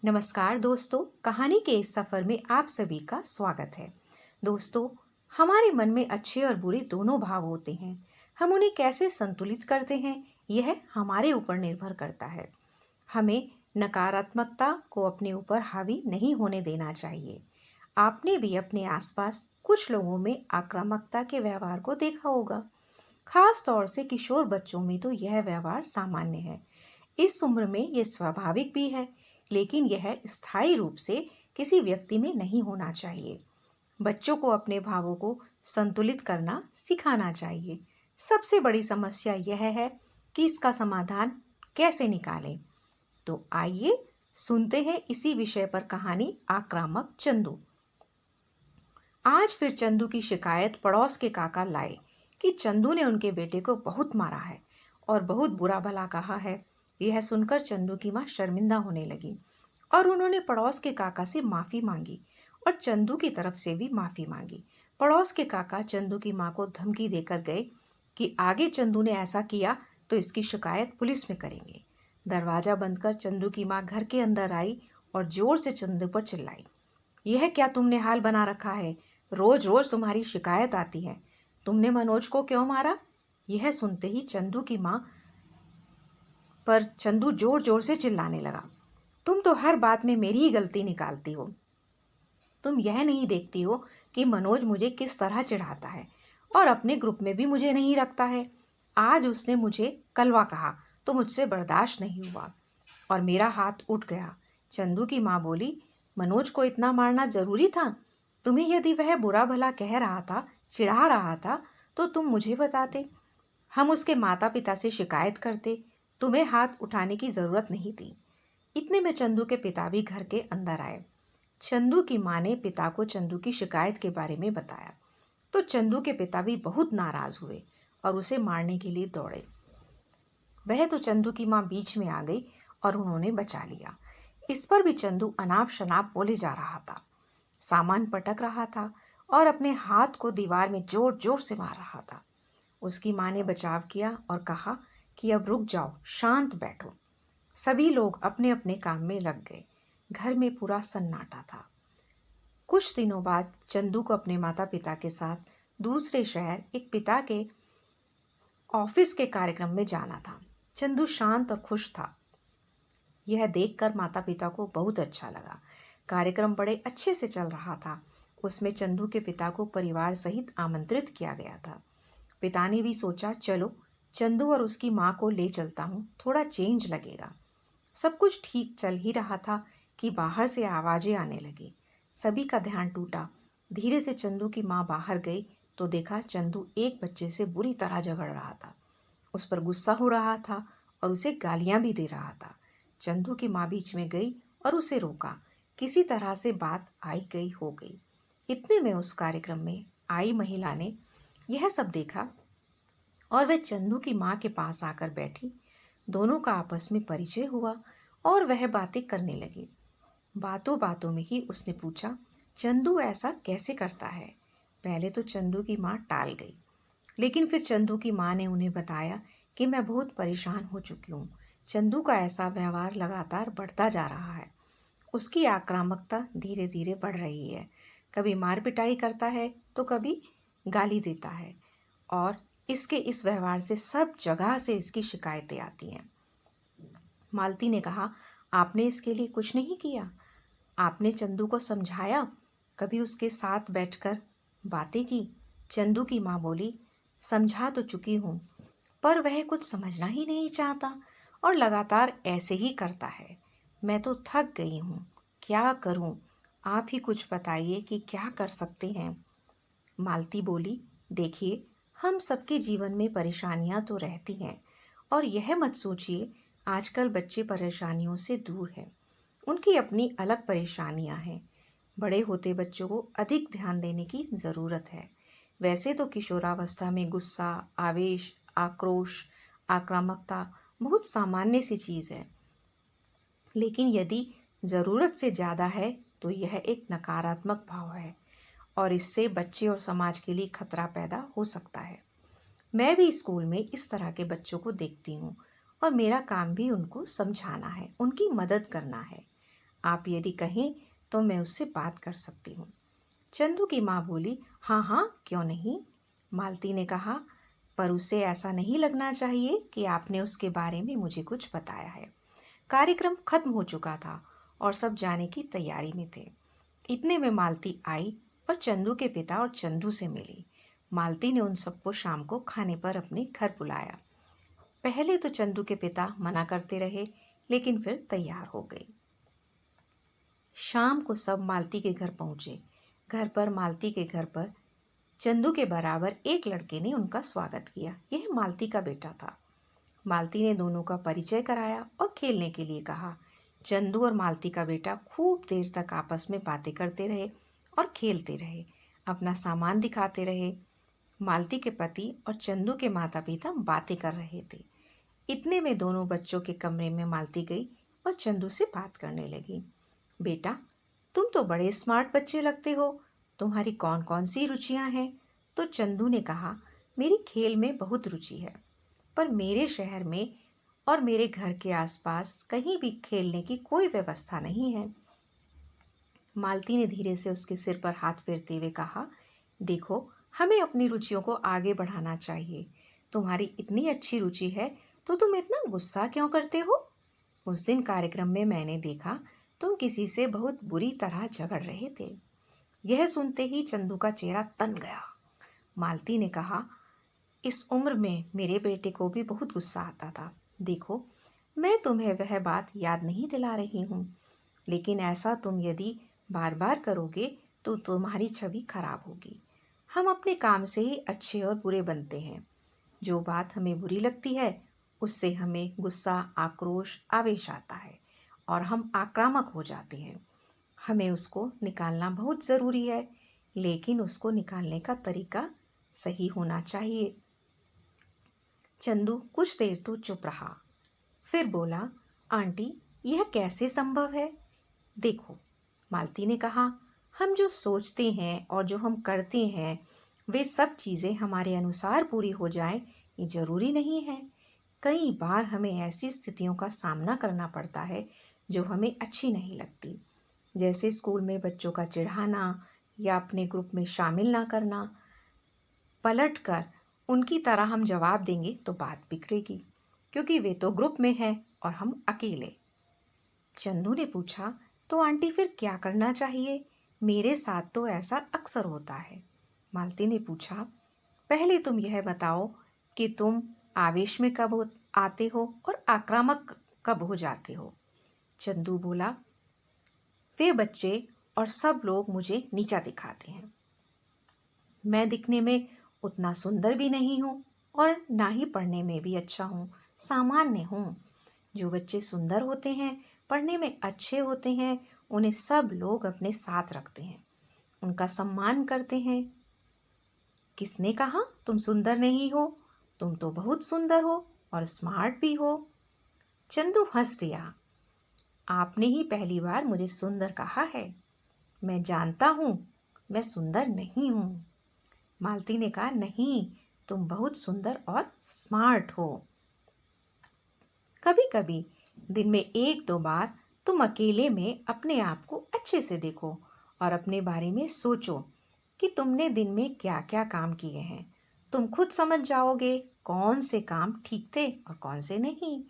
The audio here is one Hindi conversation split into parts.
नमस्कार दोस्तों, कहानी के इस सफ़र में आप सभी का स्वागत है। दोस्तों, हमारे मन में अच्छे और बुरे दोनों भाव होते हैं। हम उन्हें कैसे संतुलित करते हैं, यह हमारे ऊपर निर्भर करता है। हमें नकारात्मकता को अपने ऊपर हावी नहीं होने देना चाहिए। आपने भी अपने आसपास कुछ लोगों में आक्रामकता के व्यवहार को देखा होगा। खास तौर से किशोर बच्चों में तो यह व्यवहार सामान्य है। इस उम्र में यह स्वाभाविक भी है, लेकिन यह स्थायी रूप से किसी व्यक्ति में नहीं होना चाहिए। बच्चों को अपने भावों को संतुलित करना सिखाना चाहिए। सबसे बड़ी समस्या यह है कि इसका समाधान कैसे निकालें। तो आइए सुनते हैं इसी विषय पर कहानी आक्रामक चंदू। आज फिर चंदू की शिकायत पड़ोस के काका लाए कि चंदू ने उनके बेटे को बहुत मारा है और बहुत बुरा भला कहा है। यह सुनकर चंदू की माँ शर्मिंदा होने लगी और उन्होंने पड़ोस के काका से माफ़ी मांगी और चंदू की तरफ से भी माफ़ी मांगी। पड़ोस के काका चंदू की माँ को धमकी देकर गए कि आगे चंदू ने ऐसा किया तो इसकी शिकायत पुलिस में करेंगे। दरवाज़ा बंद कर चंदू की माँ घर के अंदर आई और जोर से चंदू पर चिल्लाई, यह क्या तुमने हाल बना रखा है? रोज रोज तुम्हारी शिकायत आती है। तुमने मनोज को क्यों मारा? यह सुनते ही चंदू की माँ पर चंदू जोर जोर से चिल्लाने लगा, तुम तो हर बात में मेरी ही गलती निकालती हो। तुम यह नहीं देखती हो कि मनोज मुझे किस तरह चिढ़ाता है और अपने ग्रुप में भी मुझे नहीं रखता है। आज उसने मुझे कलवा कहा तो मुझसे बर्दाश्त नहीं हुआ और मेरा हाथ उठ गया। चंदू की माँ बोली, मनोज को इतना मारना जरूरी था? तुम्हें यदि वह बुरा भला कह रहा था, चिढ़ा रहा था, तो तुम मुझे बताते। हम उसके माता पिता से शिकायत करते। तुम्हें हाथ उठाने की जरूरत नहीं थी। इतने में चंदू के पिता भी घर के अंदर आए। चंदू की माँ ने पिता को चंदू की शिकायत के बारे में बताया तो चंदू के पिता भी बहुत नाराज हुए और उसे मारने के लिए दौड़े। वह तो चंदू की माँ बीच में आ गई और उन्होंने बचा लिया। इस पर भी चंदू अनाप शनाप बोले जा रहा था, सामान पटक रहा था और अपने हाथ को दीवार में जोर जोर से मार रहा था। उसकी माँ ने बचाव किया और कहा कि अब रुक जाओ, शांत बैठो। सभी लोग अपने अपने काम में लग गए। घर में पूरा सन्नाटा था। कुछ दिनों बाद चंदू को अपने माता पिता के साथ दूसरे शहर एक पिता के ऑफिस के कार्यक्रम में जाना था। चंदू शांत और खुश था। यह देखकर माता पिता को बहुत अच्छा लगा। कार्यक्रम बड़े अच्छे से चल रहा था। उसमें चंदू के पिता को परिवार सहित आमंत्रित किया गया था। पिता ने भी सोचा, चलो चंदू और उसकी माँ को ले चलता हूँ, थोड़ा चेंज लगेगा। सब कुछ ठीक चल ही रहा था कि बाहर से आवाजें आने लगी। सभी का ध्यान टूटा। धीरे से चंदू की माँ बाहर गई तो देखा चंदू एक बच्चे से बुरी तरह झगड़ रहा था। उस पर गुस्सा हो रहा था और उसे गालियां भी दे रहा था। चंदू की माँ बीच में गई और उसे रोका। किसी तरह से बात आई गई हो गई। इतने में उस कार्यक्रम में आई महिला ने यह सब देखा और वह चंदू की माँ के पास आकर बैठी। दोनों का आपस में परिचय हुआ और वह बातें करने लगी। बातों बातों में ही उसने पूछा, चंदू ऐसा कैसे करता है? पहले तो चंदू की माँ टाल गई, लेकिन फिर चंदू की माँ ने उन्हें बताया कि मैं बहुत परेशान हो चुकी हूँ। चंदू का ऐसा व्यवहार लगातार बढ़ता जा रहा है। उसकी आक्रामकता धीरे धीरे बढ़ रही है। कभी मार पिटाई करता है तो कभी गाली देता है और इसके इस व्यवहार से सब जगह से इसकी शिकायतें आती हैं। मालती ने कहा, आपने इसके लिए कुछ नहीं किया? आपने चंदू को समझाया? कभी उसके साथ बैठकर बातें की? चंदू की माँ बोली, समझा तो चुकी हूँ, पर वह कुछ समझना ही नहीं चाहता और लगातार ऐसे ही करता है। मैं तो थक गई हूँ, क्या करूँ? आप ही कुछ बताइए कि क्या कर सकते हैं। मालती बोली, देखिए, हम सबके जीवन में परेशानियां तो रहती हैं और यह मत सोचिए आजकल बच्चे परेशानियों से दूर हैं। उनकी अपनी अलग परेशानियां हैं। बड़े होते बच्चों को अधिक ध्यान देने की ज़रूरत है। वैसे तो किशोरावस्था में गुस्सा, आवेश, आक्रोश, आक्रामकता बहुत सामान्य सी चीज़ है, लेकिन यदि ज़रूरत से ज़्यादा है तो यह एक नकारात्मक भाव है और इससे बच्चे और समाज के लिए खतरा पैदा हो सकता है। मैं भी स्कूल में इस तरह के बच्चों को देखती हूँ और मेरा काम भी उनको समझाना है, उनकी मदद करना है। आप यदि कहें तो मैं उससे बात कर सकती हूँ। चंदू की माँ बोली, हाँ हाँ क्यों नहीं। मालती ने कहा, पर उसे ऐसा नहीं लगना चाहिए कि आपने उसके बारे में मुझे कुछ बताया है। कार्यक्रम खत्म हो चुका था और सब जाने की तैयारी में थे। इतने में मालती आई और चंदू के पिता और चंदू से मिली। मालती ने उन सबको शाम को खाने पर अपने घर बुलाया। पहले तो चंदू के पिता मना करते रहे, लेकिन फिर तैयार हो गए। शाम को सब मालती के घर पहुंचे। मालती के घर पर चंदू के बराबर एक लड़के ने उनका स्वागत किया। यह मालती का बेटा था। मालती ने दोनों का परिचय कराया और खेलने के लिए कहा। चंदू और मालती का बेटा खूब देर तक आपस में बातें करते रहे और खेलते रहे, अपना सामान दिखाते रहे। मालती के पति और चंदू के माता पिता बातें कर रहे थे। इतने में दोनों बच्चों के कमरे में मालती गई और चंदू से बात करने लगी। बेटा, तुम तो बड़े स्मार्ट बच्चे लगते हो, तुम्हारी कौन कौन सी रुचियां हैं? तो चंदू ने कहा, मेरी खेल में बहुत रुचि है, पर मेरे शहर में और मेरे घर के आसपास कहीं भी खेलने की कोई व्यवस्था नहीं है। मालती ने धीरे से उसके सिर पर हाथ फेरते हुए कहा, देखो, हमें अपनी रुचियों को आगे बढ़ाना चाहिए। तुम्हारी इतनी अच्छी रुचि है तो तुम इतना गुस्सा क्यों करते हो? उस दिन कार्यक्रम में मैंने देखा तुम किसी से बहुत बुरी तरह झगड़ रहे थे। यह सुनते ही चंदू का चेहरा तन गया। मालती ने कहा, इस उम्र में मेरे बेटे को भी बहुत गुस्सा आता था। देखो, मैं तुम्हें वह बात याद नहीं दिला रही हूँ, लेकिन ऐसा तुम यदि बार बार करोगे तो तुम्हारी छवि खराब होगी। हम अपने काम से ही अच्छे और बुरे बनते हैं। जो बात हमें बुरी लगती है उससे हमें गुस्सा, आक्रोश, आवेश आता है और हम आक्रामक हो जाते हैं। हमें उसको निकालना बहुत ज़रूरी है, लेकिन उसको निकालने का तरीका सही होना चाहिए। चंदू कुछ देर तो चुप रहा, फिर बोला, आंटी, यह कैसे संभव है? देखो, मालती ने कहा, हम जो सोचते हैं और जो हम करते हैं वे सब चीज़ें हमारे अनुसार पूरी हो जाएं, ये जरूरी नहीं है। कई बार हमें ऐसी स्थितियों का सामना करना पड़ता है जो हमें अच्छी नहीं लगती, जैसे स्कूल में बच्चों का चिढ़ाना या अपने ग्रुप में शामिल ना करना। पलट कर उनकी तरह हम जवाब देंगे तो बात बिगड़ेगी, क्योंकि वे तो ग्रुप में हैं और हम अकेले। चंदू ने पूछा, तो आंटी फिर क्या करना चाहिए? मेरे साथ तो ऐसा अक्सर होता है। मालती ने पूछा, पहले तुम यह बताओ कि तुम आवेश में कब आते हो और आक्रामक कब हो जाते हो? चंदू बोला, वे बच्चे और सब लोग मुझे नीचा दिखाते हैं। मैं दिखने में उतना सुंदर भी नहीं हूँ और ना ही पढ़ने में भी अच्छा हूँ, सामान्य हूँ। जो बच्चे सुंदर होते हैं, पढ़ने में अच्छे होते हैं, उन्हें सब लोग अपने साथ रखते हैं, उनका सम्मान करते हैं। किसने कहा तुम सुंदर नहीं हो? तुम तो बहुत सुंदर हो और स्मार्ट भी हो। चंदू हंस दिया, आपने ही पहली बार मुझे सुंदर कहा है। मैं जानता हूँ मैं सुंदर नहीं हूँ। मालती ने कहा, नहीं, तुम बहुत सुंदर और स्मार्ट हो। कभी कभी दिन में 1-2 बार तुम अकेले में अपने आप को अच्छे से देखो और अपने बारे में सोचो कि तुमने दिन में क्या क्या काम किए हैं। तुम खुद समझ जाओगे कौन से काम ठीक थे और कौन से नहीं,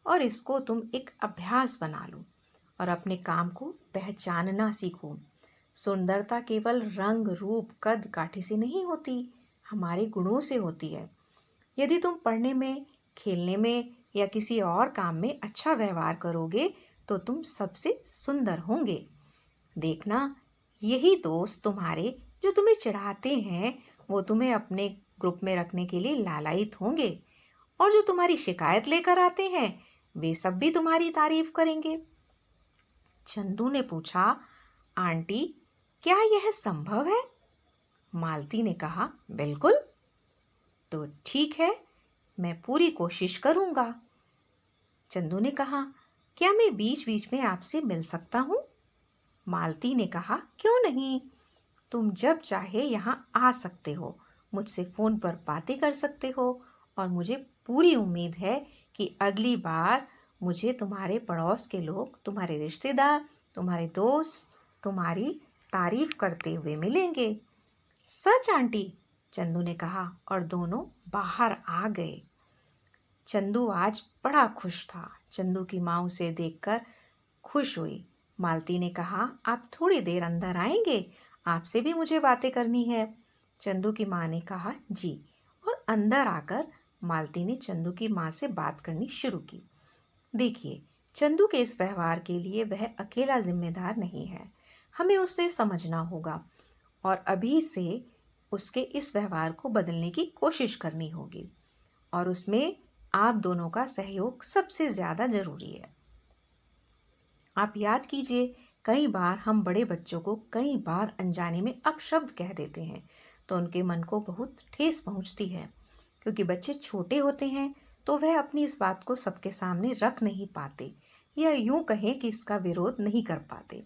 और इसको तुम एक अभ्यास बना लो और अपने काम को पहचानना सीखो। सुंदरता केवल रंग, रूप, कद काठी से नहीं होती, हमारे गुणों से होती है। यदि तुम पढ़ने में, खेलने में या किसी और काम में अच्छा व्यवहार करोगे तो तुम सबसे सुंदर होंगे। देखना, यही दोस्त तुम्हारे जो तुम्हें चिढ़ाते हैं वो तुम्हें अपने ग्रुप में रखने के लिए लालायित होंगे, और जो तुम्हारी शिकायत लेकर आते हैं वे सब भी तुम्हारी तारीफ करेंगे। चंदू ने पूछा, आंटी, क्या यह संभव है? मालती ने कहा, बिल्कुल। तो ठीक है, मैं पूरी कोशिश करूंगा। चंदू ने कहा, क्या मैं बीच बीच में आपसे मिल सकता हूँ? मालती ने कहा, क्यों नहीं, तुम जब चाहे यहाँ आ सकते हो, मुझसे फ़ोन पर बातें कर सकते हो, और मुझे पूरी उम्मीद है कि अगली बार मुझे तुम्हारे पड़ोस के लोग, तुम्हारे रिश्तेदार तुम्हारे दोस्त तुम्हारी तारीफ करते हुए मिलेंगे। सच आंटी, चंदू ने कहा और दोनों बाहर आ गए। चंदू आज बड़ा खुश था। चंदू की माँ उसे देखकर खुश हुई। मालती ने कहा, आप थोड़ी देर अंदर आएंगे, आपसे भी मुझे बातें करनी है। चंदू की माँ ने कहा जी, और अंदर आकर मालती ने चंदू की माँ से बात करनी शुरू की। देखिए, चंदू के इस व्यवहार के लिए वह अकेला जिम्मेदार नहीं है, हमें उसे समझना होगा और अभी से उसके इस व्यवहार को बदलने की कोशिश करनी होगी, और उसमें आप दोनों का सहयोग सबसे ज़्यादा ज़रूरी है। आप याद कीजिए, कई बार हम बड़े बच्चों को कई बार अनजाने में अपशब्द कह देते हैं तो उनके मन को बहुत ठेस पहुंचती है। क्योंकि बच्चे छोटे होते हैं तो वह अपनी इस बात को सबके सामने रख नहीं पाते, या यूं कहें कि इसका विरोध नहीं कर पाते।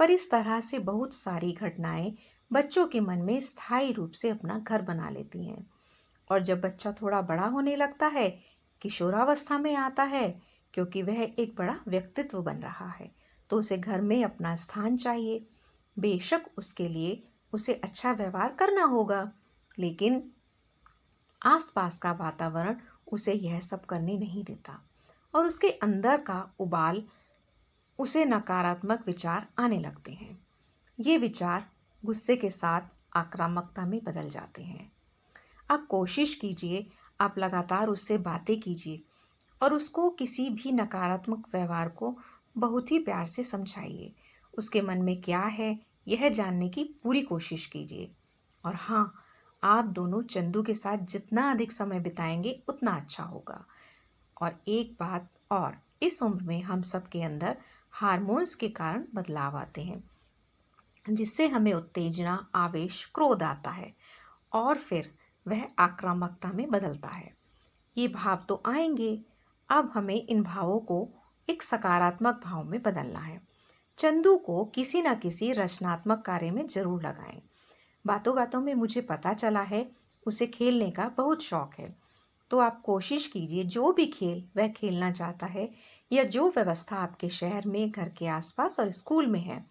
पर इस तरह से बहुत सारी घटनाएं बच्चों के मन में स्थायी रूप से अपना घर बना लेती हैं। और जब बच्चा थोड़ा बड़ा होने लगता है, किशोरावस्था में आता है, क्योंकि वह एक बड़ा व्यक्तित्व बन रहा है, तो उसे घर में अपना स्थान चाहिए। बेशक उसके लिए उसे अच्छा व्यवहार करना होगा, लेकिन आसपास का वातावरण उसे यह सब करने नहीं देता और उसके अंदर का उबाल उसे नकारात्मक विचार आने लगते हैं। ये विचार गुस्से के साथ आक्रामकता में बदल जाते हैं। आप कोशिश कीजिए, आप लगातार उससे बातें कीजिए और उसको किसी भी नकारात्मक व्यवहार को बहुत ही प्यार से समझाइए। उसके मन में क्या है यह जानने की पूरी कोशिश कीजिए। और हाँ, आप दोनों चंदू के साथ जितना अधिक समय बिताएंगे उतना अच्छा होगा। और एक बात और, इस उम्र में हम सब के अंदर हार्मोन्स के कारण बदलाव आते हैं, जिससे हमें उत्तेजना, आवेश, क्रोध आता है और फिर वह आक्रामकता में बदलता है। ये भाव तो आएंगे, अब हमें इन भावों को एक सकारात्मक भाव में बदलना है। चंदू को किसी न किसी रचनात्मक कार्य में जरूर लगाएं। बातों बातों में मुझे पता चला है उसे खेलने का बहुत शौक है, तो आप कोशिश कीजिए जो भी खेल वह खेलना चाहता है या जो व्यवस्था आपके शहर में, घर के आसपास और स्कूल में है,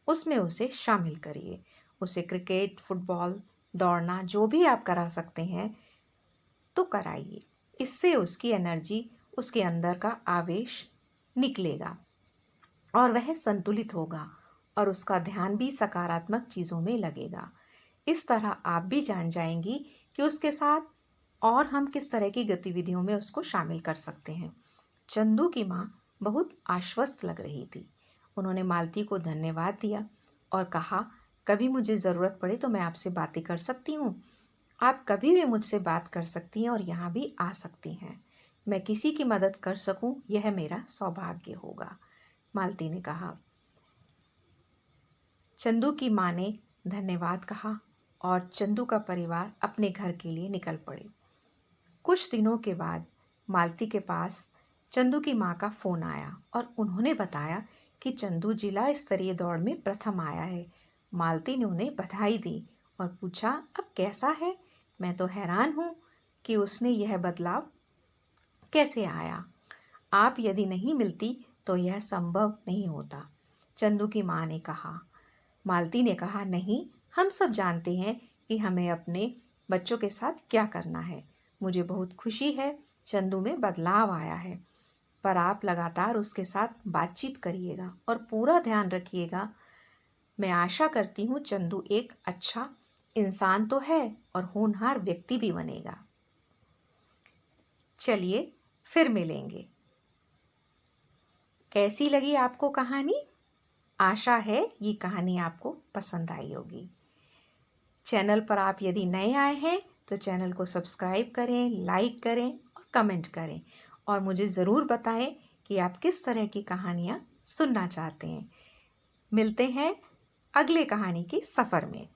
उसमें उसे शामिल करिए। उसे क्रिकेट, फुटबॉल, दौड़ना जो भी आप करा सकते हैं तो कराइए। इससे उसकी एनर्जी, उसके अंदर का आवेश निकलेगा और वह संतुलित होगा और उसका ध्यान भी सकारात्मक चीज़ों में लगेगा। इस तरह आप भी जान जाएंगी कि उसके साथ और हम किस तरह की गतिविधियों में उसको शामिल कर सकते हैं। चंदू की माँ बहुत आश्वस्त लग रही थी। उन्होंने मालती को धन्यवाद दिया और कहा, कभी मुझे ज़रूरत पड़े तो मैं आपसे बातें कर सकती हूँ। आप कभी भी मुझसे बात कर सकती हैं और यहाँ भी आ सकती हैं। मैं किसी की मदद कर सकूँ यह मेरा सौभाग्य होगा, मालती ने कहा। चंदू की माँ ने धन्यवाद कहा और चंदू का परिवार अपने घर के लिए निकल पड़े। कुछ दिनों के बाद मालती के पास चंदू की माँ का फ़ोन आया और उन्होंने बताया कि चंदू जिला स्तरीय दौड़ में प्रथम आया है। मालती ने उन्हें बधाई दी और पूछा, अब कैसा है? मैं तो हैरान हूँ कि उसने यह बदलाव कैसे आया। आप यदि नहीं मिलती तो यह संभव नहीं होता, चंदू की माँ ने कहा। मालती ने कहा, नहीं, हम सब जानते हैं कि हमें अपने बच्चों के साथ क्या करना है। मुझे बहुत खुशी है चंदू में बदलाव आया है, पर आप लगातार उसके साथ बातचीत करिएगा और पूरा ध्यान रखिएगा। मैं आशा करती हूँ चंदू एक अच्छा इंसान तो है और होनहार व्यक्ति भी बनेगा। चलिए फिर मिलेंगे। कैसी लगी आपको कहानी? आशा है ये कहानी आपको पसंद आई होगी। चैनल पर आप यदि नए आए हैं तो चैनल को सब्सक्राइब करें, लाइक करें और कमेंट करें और मुझे ज़रूर बताएं कि आप किस तरह की कहानियाँ सुनना चाहते हैं। मिलते हैं अगले कहानी के सफ़र में।